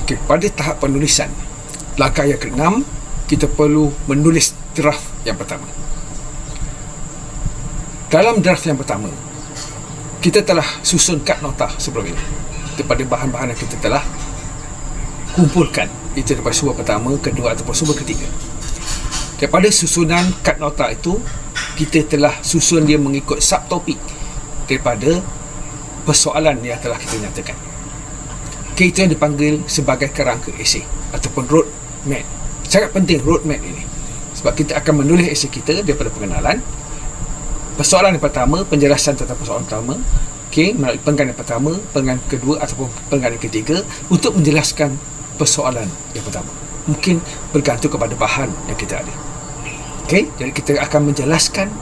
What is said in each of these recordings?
Okey, pada tahap penulisan, langkah yang ke-6, kita perlu menulis draft yang pertama. Dalam draft yang pertama, kita telah susun kad nota sebelum ini daripada bahan-bahan yang kita telah kumpulkan, itu daripada sumber pertama, kedua ataupun sumber ketiga. Daripada susunan kad nota itu, kita telah susun dia mengikut subtopik daripada persoalan yang telah kita nyatakan. Okay, itu yang dipanggil sebagai kerangka esei ataupun road map. Sangat penting road map ini, sebab kita akan menulis esei kita daripada pengenalan, persoalan yang pertama, penjelasan tentang persoalan pertama, melalui penggalan yang pertama, penggalan kedua ataupun penggalan ketiga untuk menjelaskan persoalan yang pertama. Mungkin bergantung kepada bahan yang kita ada. Jadi kita akan menjelaskan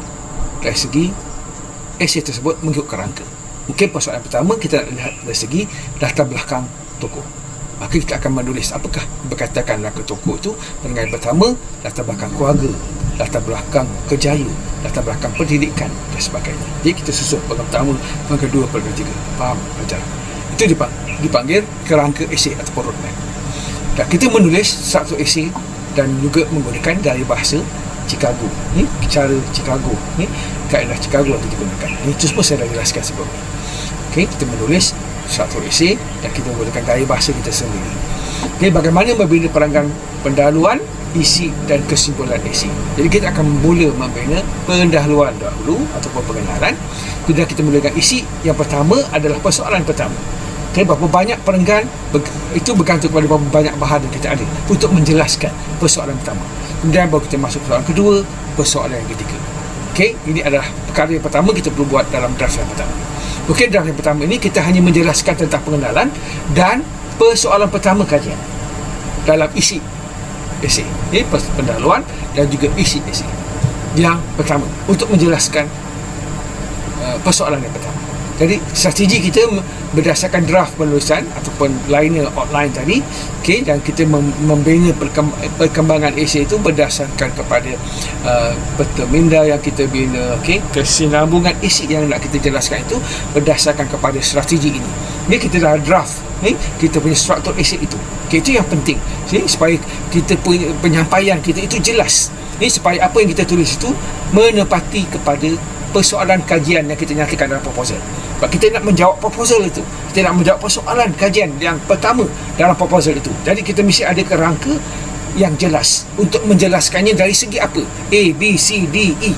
dari segi esei tersebut mengikut kerangka. Mungkin persoalan pertama kita lihat dari segi latar belakang tokoh, maka kita akan menulis apakah berkaitan dengan tokoh itu. Dengan pertama, latar belakang keluarga, latar belakang kerjaya, latar belakang pendidikan dan sebagainya. Jadi kita susun penggalan pertama, penggalan kedua, penggalan ketiga. Faham pelajar? Itu dipanggil kerangka esei ataupun roadmap. Dan kita menulis satu esei dan juga menggunakan gaya bahasa Chicago. Ni cara Chicago, ni kaedah Chicago yang digunakan. Itu semua saya dah jelaskan sebelum ni. Kita menulis satu esei dan kita menggunakan gaya bahasa kita sendiri. Bagaimana membina perancangan pendahuluan, isi dan kesimpulan esei. Jadi kita akan mula membina pendahuluan dahulu ataupun pengenalan. Bila kita mulakan isi, yang pertama adalah persoalan pertama. Berapa banyak perenggan itu bergantung kepada berapa banyak bahan yang kita ada untuk menjelaskan persoalan pertama. Kemudian baru kita masuk persoalan kedua, persoalan yang ketiga. Ini adalah perkara yang pertama kita perlu buat dalam draft yang pertama. Draft yang pertama ini kita hanya menjelaskan tentang pengenalan dan persoalan pertama kajian dalam isi esei. Pendahuluan dan juga isi esei yang pertama untuk menjelaskan persoalan yang pertama. Jadi strategi kita berdasarkan draft penulisan ataupun liner outline tadi, dan kita membina perkembangan esei itu berdasarkan kepada peta minda yang kita bina, kesinambungan esei yang nak kita jelaskan itu berdasarkan kepada strategi ini. Ini kita dah draft, kita punya struktur esei itu. Itu yang penting, supaya kita punya penyampaian kita itu jelas. Supaya apa yang kita tulis itu menepati kepada persoalan kajian yang kita nyatakan dalam proposal. Sebab kita nak menjawab proposal itu, kita nak menjawab persoalan kajian yang pertama dalam proposal itu. Jadi kita mesti ada kerangka yang jelas untuk menjelaskannya dari segi apa, A, B, C, D, E.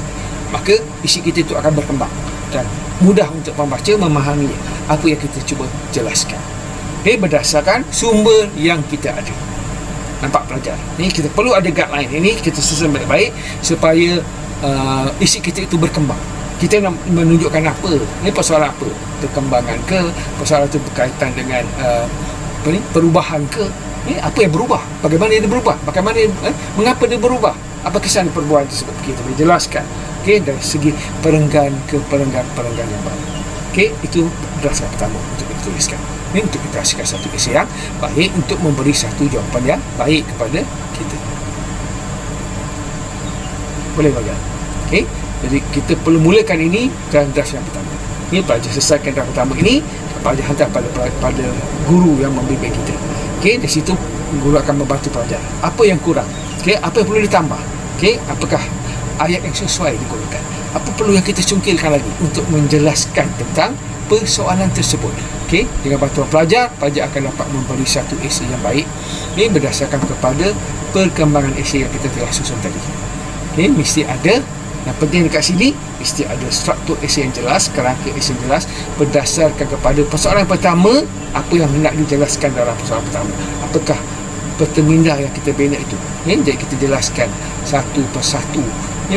Maka isi kita itu akan berkembang dan mudah untuk pembaca memahami apa yang kita cuba jelaskan. Berdasarkan sumber yang kita ada. Nampak pelajar? Ni kita perlu ada guideline. Ini kita susun baik-baik supaya isi kita itu berkembang. Kita nak menunjukkan apa, ni persoalan apa, perkembangan ke, persoalan itu berkaitan dengan perubahan ke, apa yang berubah, bagaimana dia berubah, bagaimana mengapa dia berubah, apa kesan perubahan tersebut, kita boleh jelaskan dari segi perenggan ke perenggan yang baru. Itu draft yang pertama untuk dituliskan. Ini untuk kita hasilkan satu esei yang baik untuk memberi satu jawapan yang baik kepada kita. Boleh belajar? Jadi kita perlu mulakan ini dalam draft yang pertama. Ini pelajar selesaikan draft pertama ini, pelajar hantar pada guru yang membimbing kita. Dari situ guru akan membantu pelajar. Apa yang kurang? Apa yang perlu ditambah? Apakah ayat yang sesuai digunakan? Apa perlu yang kita cungkilkan lagi untuk menjelaskan tentang persoalan tersebut? Dengan bantuan pelajar akan dapat memberi satu esei yang baik. Ini berdasarkan kepada perkembangan esei yang kita telah susun tadi. Mesti ada. Yang penting dekat sini, mesti ada struktur esei yang jelas, kerangka esei yang jelas berdasarkan kepada persoalan pertama, apa yang hendak dijelaskan dalam persoalan pertama. Apakah peta minda yang kita bina itu. Jadi kita jelaskan satu persatu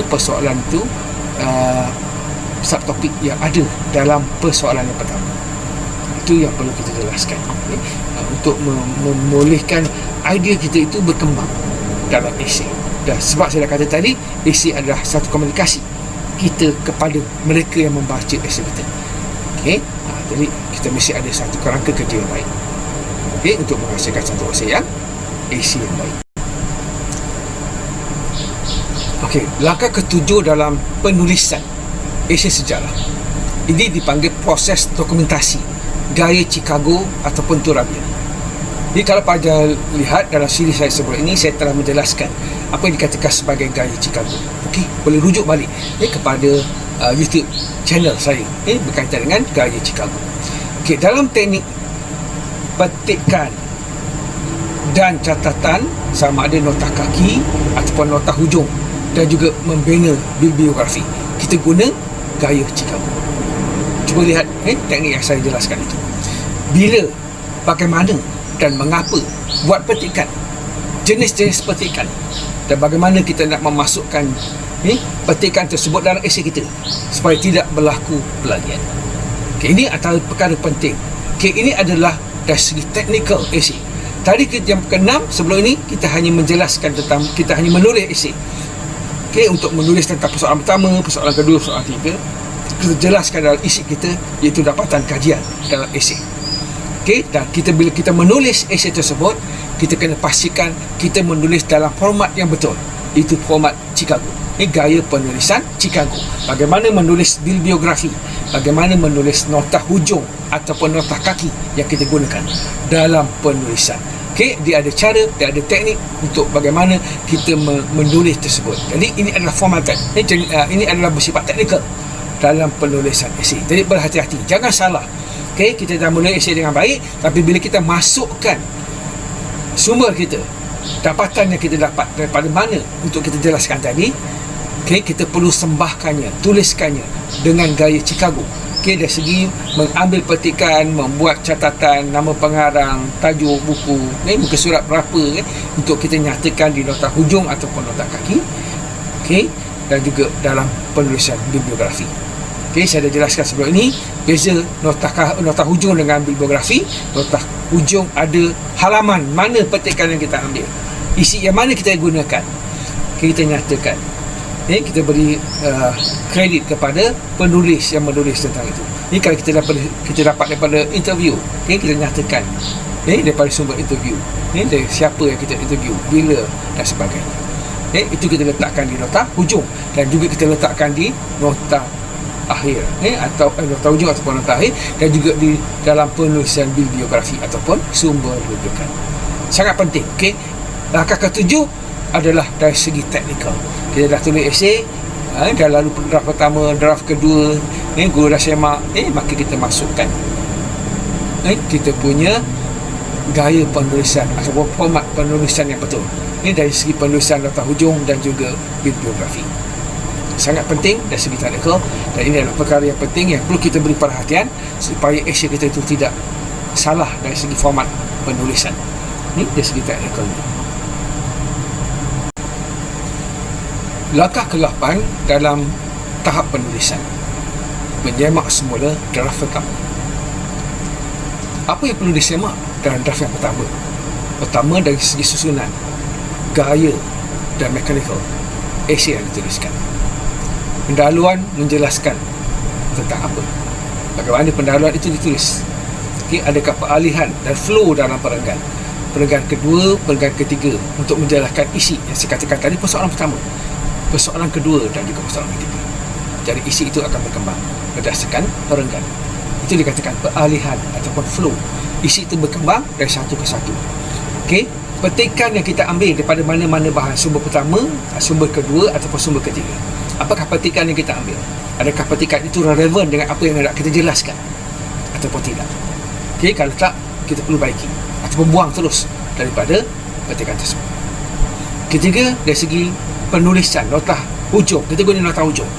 persoalan itu, subtopik yang ada dalam persoalan yang pertama. Itu yang perlu kita jelaskan untuk membolehkan idea kita itu berkembang dalam esei. Dan sebab saya dah kata tadi, esei adalah satu komunikasi kita kepada mereka yang membaca esei kita. Jadi kita mesti ada satu kerangka kerja yang baik untuk menghasilkan satu esei yang baik. Langkah ketujuh dalam penulisan esei sejarah ini dipanggil proses dokumentasi gaya Chicago ataupun Turabian. Jadi kalau pada lihat dalam siri saya sebelum ini, saya telah menjelaskan apa yang dikatakan sebagai gaya Chicago. Okey, boleh rujuk balik kepada YouTube channel saya berkaitan dengan gaya Chicago. Okey, dalam teknik petikan dan catatan, sama ada nota kaki ataupun nota hujung, dan juga membina bibliografi, kita guna gaya Chicago. Cuba lihat teknik yang saya jelaskan itu. Bila, bagaimana dan mengapa buat petikan, jenis-jenis petikan, dan bagaimana kita nak memasukkan petikan tersebut dalam esei kita supaya tidak berlaku plagiat. Okay, ini antara perkara penting. Okay, ini adalah dari segi technical esei. Tadi yang ke-6 sebelum ini kita hanya menjelaskan tentang, kita hanya menulis esei. Okay, untuk menulis tentang persoalan pertama, persoalan kedua, persoalan ketiga, kita jelaskan dalam isi kita, iaitu dapatan kajian dalam esei. Okay, dan bila kita menulis esei tersebut, kita kena pastikan kita menulis dalam format yang betul, itu format Chicago. Ini gaya penulisan Chicago. Bagaimana menulis bibliografi, bagaimana menulis nota hujung ataupun nota kaki yang kita gunakan dalam penulisan. Okay, dia ada cara, dia ada teknik untuk bagaimana kita menulis tersebut. Jadi ini adalah formatan, ini adalah bersifat teknikal dalam penulisan esei. Jadi berhati-hati, jangan salah. Okay, kita dah menulis esei dengan baik, tapi bila kita masukkan sumber kita, dapatan yang kita dapat daripada mana untuk kita jelaskan tadi, okay, kita perlu sembahkannya, tuliskannya dengan gaya Chicago. Okay, dari segi mengambil petikan, membuat catatan, nama pengarang, tajuk buku, muka surat berapa, untuk kita nyatakan di nota hujung ataupun nota kaki. Okay, dan juga dalam penulisan bibliografi. Okay, saya dah jelaskan sebelum ini beza nota hujung dengan bibliografi. Nota hujung ada halaman mana petikan yang kita ambil, isi yang mana kita gunakan, kita nyatakan. Kita beri kredit kepada penulis yang menulis tentang itu. Ini kalau kita dapat daripada interview, kita nyatakan daripada sumber interview, dari siapa yang kita interview, bila dan sebagainya. Itu kita letakkan di nota hujung, dan juga kita letakkan di nota akhir, atau nota hujung ataupun nota akhir, dan juga di dalam penulisan bibliografi ataupun sumber rujukan. Sangat penting. Langkah ketujuh adalah dari segi teknikal. Kita dah tulis esei, dah lalu draft pertama, draft kedua, guru dah semak, maka kita masukkan kita punya gaya penulisan ataupun format penulisan yang betul. Ini dari segi penulisan nota hujung dan juga bibliografi. Sangat penting dari segi teknikal, dan ini adalah perkara yang penting yang perlu kita beri perhatian supaya esei kita itu tidak salah dari segi format penulisan. Ini dari segi teknikal. Langkah ke-8 dalam tahap penulisan, menyemak semula draft pertama. Apa yang perlu disemak dalam draft yang pertama? Pertama, dari segi susunan, gaya dan mekanikal esei yang dituliskan. Pendahuluan menjelaskan tentang apa, bagaimana pendahuluan itu ditulis. Adakah peralihan dan flow dalam perenggan kedua, perenggan ketiga, untuk menjelaskan isi yang saya katakan tadi, persoalan pertama, persoalan kedua dan juga persoalan ketiga. Jadi isi itu akan berkembang berdasarkan perenggan. Itu dikatakan peralihan ataupun flow. Isi itu berkembang dari satu ke satu. Okey, petikan yang kita ambil daripada mana-mana bahan, sumber pertama, sumber kedua ataupun sumber ketiga. Apakah petikan yang kita ambil? Adakah petikan itu relevan dengan apa yang nak kita jelaskan ataupun tidak? Okey, kalau tak, kita perlu baiki ataupun buang terus daripada petikan tersebut. Ketiga, dari segi penulisan nota hujung, kita guna nota hujung,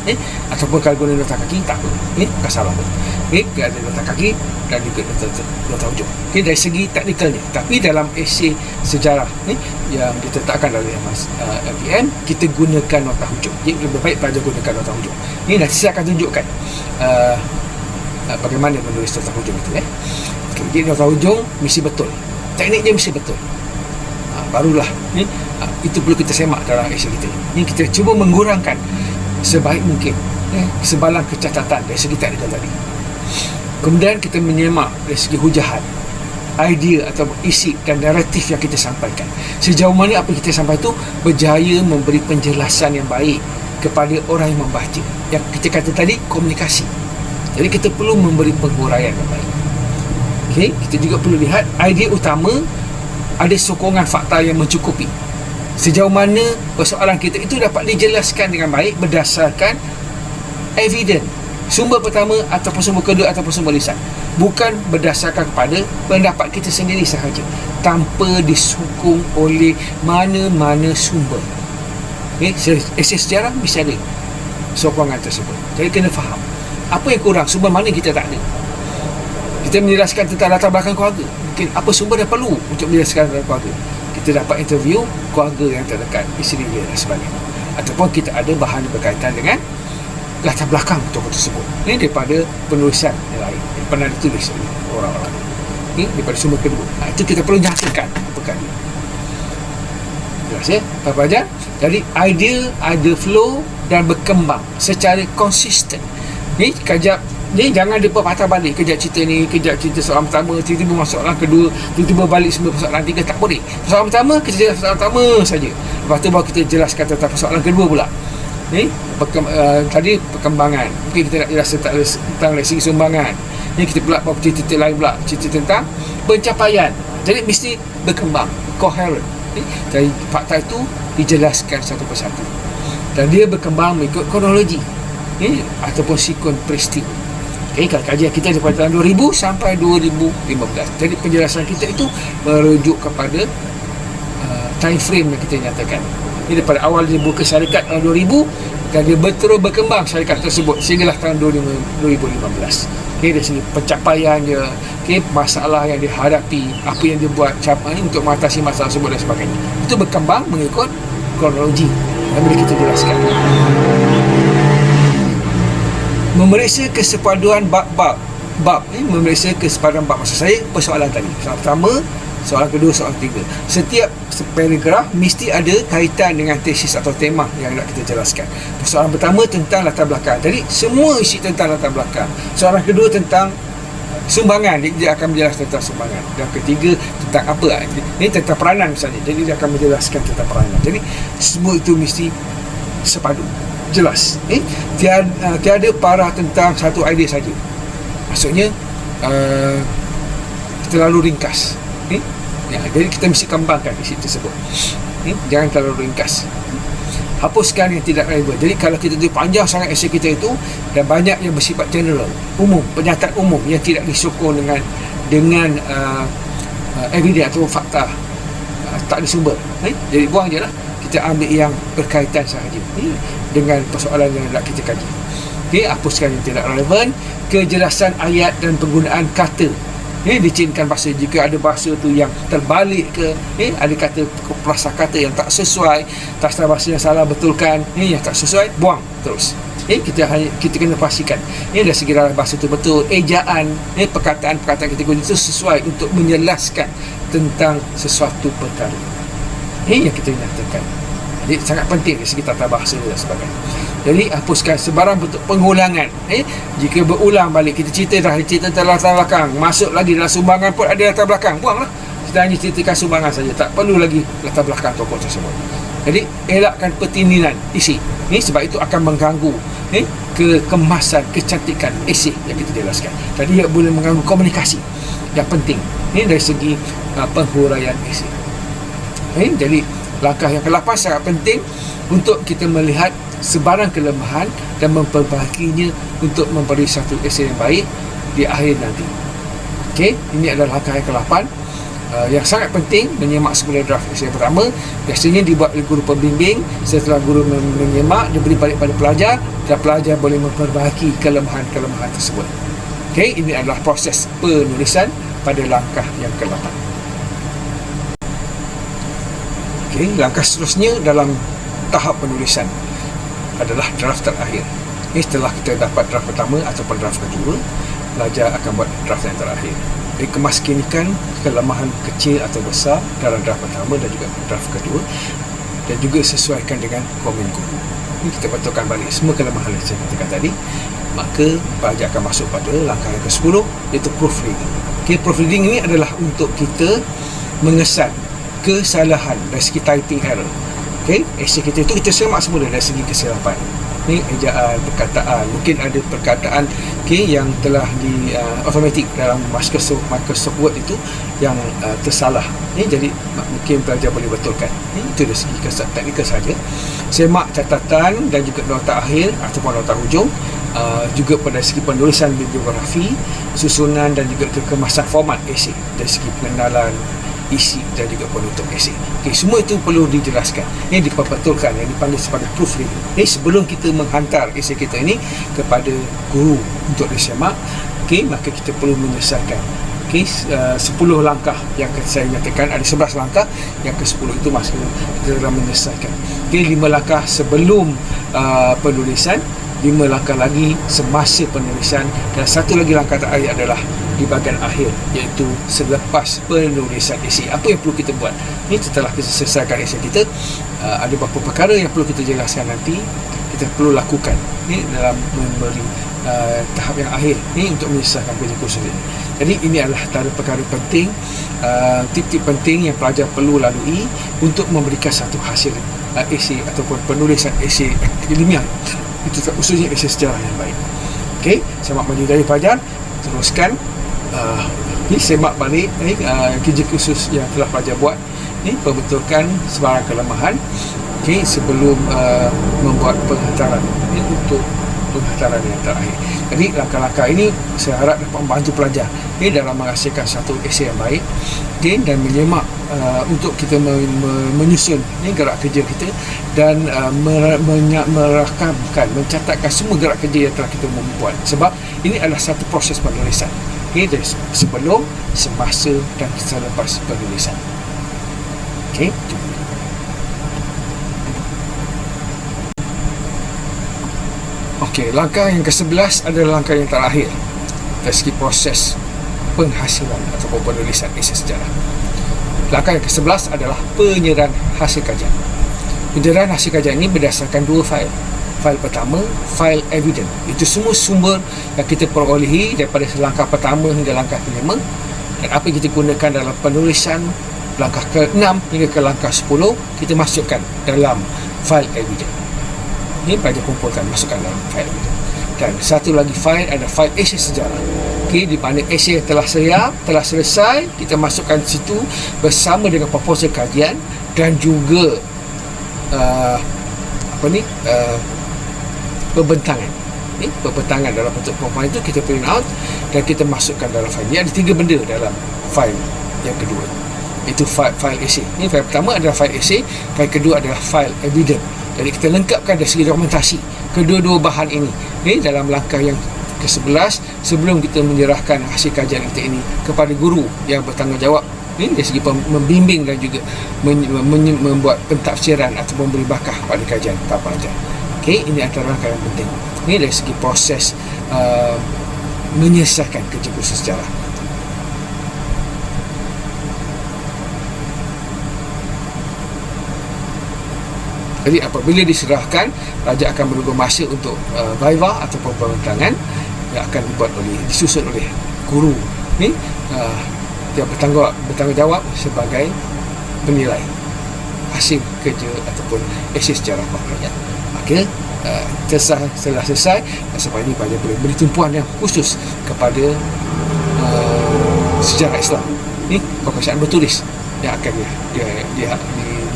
ataupun kalau guna nota kaki, tak apa, bukan salah pun. Ada nota kaki dan juga nota hujung. Dari segi teknikalnya, tapi dalam esei sejarah yang ditetapkan oleh MPM, kita gunakan nota hujung. Jadi lebih baik pelajar gunakan nota hujung. Ini nanti saya akan tunjukkan bagaimana menulis nota hujung itu. Jadi nota hujung mesti betul, tekniknya mesti betul. Barulah itu perlu kita semak dalam esei kita. Ini kita cuba mengurangkan sebaik mungkin kesebalan kecacatan dari segi teknikal tadi. Kemudian kita menyemak dari segi hujahan, idea atau isi dan naratif yang kita sampaikan. Sejauh mana apa yang kita sampaikan itu berjaya memberi penjelasan yang baik kepada orang yang membaca. Yang kita kata tadi, komunikasi. Jadi kita perlu memberi penghuraian yang baik. Okey, kita juga perlu lihat idea utama ada sokongan fakta yang mencukupi. Sejauh mana persoalan kita itu dapat dijelaskan dengan baik berdasarkan evidence, sumber pertama ataupun sumber kedua ataupun sumber lisan, bukan berdasarkan kepada pendapat kita sendiri sahaja, tanpa disokong oleh mana-mana sumber. Esei sejarah bisa ada sokongan tersebut. Jadi kena faham apa yang kurang, sumber mana kita tak ada. Kita menjelaskan tentang latar belakang keluarga, mungkin apa sumber yang perlu untuk menjelaskan latar belakang keluarga. Kita dapat interview keluarga yang terdekat, isteri dia dan sebagainya. Ataupun kita ada bahan berkaitan dengan latar belakang tokoh tersebut. Ini daripada penulisan yang lain yang pernah ditulis oleh orang-orang. Ini daripada sumber kedua. Itu kita perlu nyatakan perkara ini. Jelas ya, Pak Fajar? Jadi idea ada flow dan berkembang secara konsisten. Ni kejap ni jangan dia patah balik kejap cerita ni, kejap cerita soalan pertama, tiba-tiba masuk soalan kedua, tiba-tiba balik semua persoalan tiga, tak boleh. Soalan pertama kita jelas soalan pertama saja. Lepas tu baru kita jelaskan tentang persoalan kedua pula. Ni tadi perkembangan. Mungkin kita nak jelas tentang dari segi sumbangan. Ni kita pula bawa cerita lain pula, cerita tentang pencapaian. Jadi mesti berkembang, coherent. Jadi fakta itu dijelaskan satu persatu. Dan dia berkembang mengikut kronologi. Ataupun sikon peristiwa. Kalau kajian kita daripada tahun 2000 sampai 2015. Jadi penjelasan kita itu merujuk kepada time frame yang kita nyatakan. Ini daripada awal dia buka syarikat tahun 2000 dan dia terus berkembang syarikat tersebut sehinggalah tahun 2015. Dari segi pencapaian dia, masalah yang dihadapi, apa yang dia buat untuk mengatasi masalah tersebut dan sebagainya. Itu berkembang mengikut kronologi yang boleh kita jelaskan. Memeriksa kesepaduan bab memeriksa kesepaduan bab, maksud saya persoalan tadi, soalan pertama, soalan kedua, soalan ketiga. Setiap paragraf mesti ada kaitan dengan tesis atau tema yang nak kita jelaskan. Soalan pertama tentang latar belakang, jadi semua isi tentang latar belakang. Soalan kedua tentang sumbangan, dia akan menjelaskan tentang sumbangan. Dan ketiga tentang apa, ini tentang peranan misalnya, jadi dia akan menjelaskan tentang peranan. Jadi semua itu mesti sepadu, jelas. Tiada parah tentang satu idea saja. Maksudnya terlalu ringkas. Jadi kita mesti kembangkan isi tersebut. Jangan terlalu ringkas. Hapuskan yang tidak relevan. Jadi kalau kita tu panjang sangat esei kita itu dan banyak yang bersifat general, umum, pernyataan umum yang tidak disokong dengan evidence atau fakta, tak ada sumber. Jadi buang je lah. Kita ambil yang berkaitan sahaja dengan persoalan yang nak kita kaji. Hapuskan yang tidak relevan. Kejelasan ayat dan penggunaan kata. Dicinkan bahasa. Jika ada bahasa tu yang terbalik ke, ada kata prasakata yang tak sesuai, tata bahasa yang salah betulkan, yang tak sesuai, buang terus. Kita kena pastikan dari segi bahasa tu betul, ejaan, perkataan-perkataan kita guna itu sesuai untuk menjelaskan tentang sesuatu perkara. Yang kita nyatakan. Jadi sangat penting dari segi tata bahasa dan sebagainya. Jadi hapuskan sebarang bentuk pengulangan. Jika berulang balik, kita cerita tentang latar belakang, masuk lagi dalam sumbangan pun ada latar belakang, buanglah. Kita hanya ceritakan sumbangan saja, tak perlu lagi latar belakang tokoh tersebut. Jadi elakkan pertindihan isi. Sebab itu akan mengganggu kekemasan, kecantikan esei yang kita jelaskan. Tadi ia boleh mengganggu komunikasi yang penting dari segi penghuraian esei. Jadi langkah yang ke-8 sangat penting untuk kita melihat sebarang kelemahan dan memperbaikinya untuk memberi satu esei yang baik di akhir nanti. Ini adalah langkah yang ke-8 yang sangat penting. Menyemak semula draft esei yang pertama biasanya dibuat oleh guru pembimbing. Setelah guru menyemak, diberi balik pada pelajar dan pelajar boleh memperbaiki kelemahan-kelemahan tersebut. Ini adalah proses penulisan pada langkah yang ke-8. Langkah seterusnya dalam tahap penulisan adalah draft terakhir. Setelah kita dapat draft pertama ataupun draft kedua, pelajar akan buat draft yang terakhir. Kemaskinikan kelemahan kecil atau besar dalam draft pertama dan juga draft kedua, dan juga sesuaikan dengan komen guru. Ini kita betulkan balik semua kelemahan yang saya katakan tadi. Maka pelajar akan masuk pada langkah yang ke-10, iaitu proofreading. Proofreading ini adalah untuk kita mengesan kesalahan dari segi typing error. Esei kita itu kita semak semula dari segi kesilapan. Ejaan, perkataan, mungkin ada perkataan yang telah di automatic dalam Microsoft Word itu yang tersalah. Jadi mungkin pelajar boleh betulkan. Itu dari segi teknikal saja. Semak catatan dan juga nota akhir ataupun nota hujung. Juga pada segi penulisan bibliografi, susunan dan juga kekemasan format esei, dari segi pengenalan isi dan juga penutup esei. Semua itu perlu dijelaskan. Ini dipetulkan, yang dipanggil sebagai proofreading. Sebelum kita menghantar esei kita ini kepada guru untuk disemak, maka kita perlu menyelesaikan 10 langkah yang saya nyatakan. Ada 11 langkah, yang ke-10 itu masih kita dalam menyelesaikan. 5 langkah sebelum penulisan, 5 langkah lagi semasa penulisan, dan satu lagi langkah terakhir adalah di bahagian akhir, iaitu selepas penulisan esei. Apa yang perlu kita buat? Ini setelah kita selesaikan esei kita, ada beberapa perkara yang perlu kita jelaskan nanti, kita perlu lakukan dalam memberi tahap yang akhir untuk menyelesaikan kerja kursus ini. Jadi ini adalah antara perkara penting, tip-tip penting yang pelajar perlu lalui untuk memberikan satu hasil esei ataupun penulisan esei ilmiah, itu khususnya esei sejarah yang baik. Semak maju dari pelajar, teruskan semak balik kerja kursus yang telah pelajar buat, perbetulkan sebarang kelemahan sebelum membuat penghantaran untuk penghantaran yang terakhir. Jadi langkah-langkah ini saya harap dapat membantu pelajar dalam menghasilkan satu esei yang baik, dan menyemak untuk kita menyusun gerak kerja kita, dan merakamkan, mencatatkan semua gerak kerja yang telah kita membuat, sebab ini adalah satu proses penulisan, dari sebelum, semasa dan selepas penulisan. Langkah yang ke-11 adalah langkah yang terakhir dari segi proses penghasilan ataupun penulisan esei sejarah. Langkah yang ke-11 adalah penyerahan hasil kajian. Penyerahan hasil kajian ini berdasarkan 2 fail. Fail pertama, fail evidence. Itu semua sumber yang kita perolehi daripada langkah pertama hingga langkah ke-5, dan apa yang kita gunakan dalam penulisan langkah ke-6 hingga ke langkah 10, kita masukkan dalam fail evidence. Ini pelajar kumpulkan, masukkan dalam fail evidence. Dan satu lagi fail ada fail esei sejarah. Di mana esei telah siap, telah selesai, kita masukkan situ bersama dengan proposal kajian dan juga perbentangan. Perbentangan dalam bentuk PowerPoint itu kita print out dan kita masukkan dalam fail. Ini ada 3 benda dalam fail yang kedua. Itu fail esei. Ini fail pertama adalah fail esei, fail kedua adalah fail evidence. Jadi kita lengkapkan dari segi dokumentasi kedua-dua bahan ini dalam langkah yang ke-11 sebelum kita menyerahkan hasil kajian kita ini kepada guru yang bertanggungjawab dari segi membimbing dan juga membuat pentafsiran atau memberi bakah pada kajian para pelajar. Ini antara langkah yang penting. Ini dari segi proses menyelesaikan kerja kursus sejarah. Jadi apabila diserahkan, pelajar akan menunggu masa untuk viva ataupun perbincangan yang akan disusun oleh guru yang bertanggungjawab sebagai penilai hasil kerja ataupun esei sejarah pelajar. Maka setelah selesai, sampai ini pelajar boleh beri tumpuan yang khusus kepada sejarah Islam, pembacaan bertulis yang akan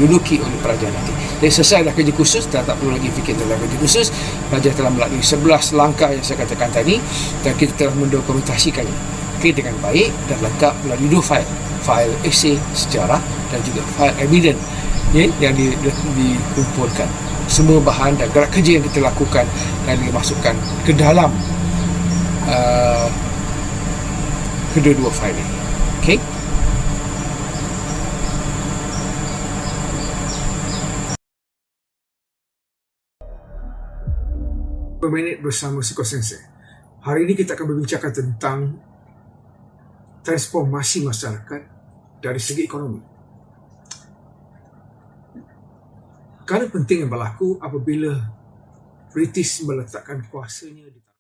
diduduki oleh pelajar nanti. Jadi selesai dah kerja khusus, dah tak perlu lagi fikir tentang kerja khusus. Pelajar telah melalui 11 langkah yang saya katakan tadi, dan kita telah mendokumentasikannya dengan baik dan lengkap melalui 2 fail. Fail esei sejarah dan juga fail evidence yang dikumpulkan. Semua bahan dan gerak kerja yang kita lakukan dan dimasukkan ke dalam kedua-dua fail ini. Minit bersama Siko Sensei. Hari ini kita akan berbincangkan tentang transformasi masyarakat dari segi ekonomi. Perkara penting yang berlaku apabila British meletakkan kuasanya di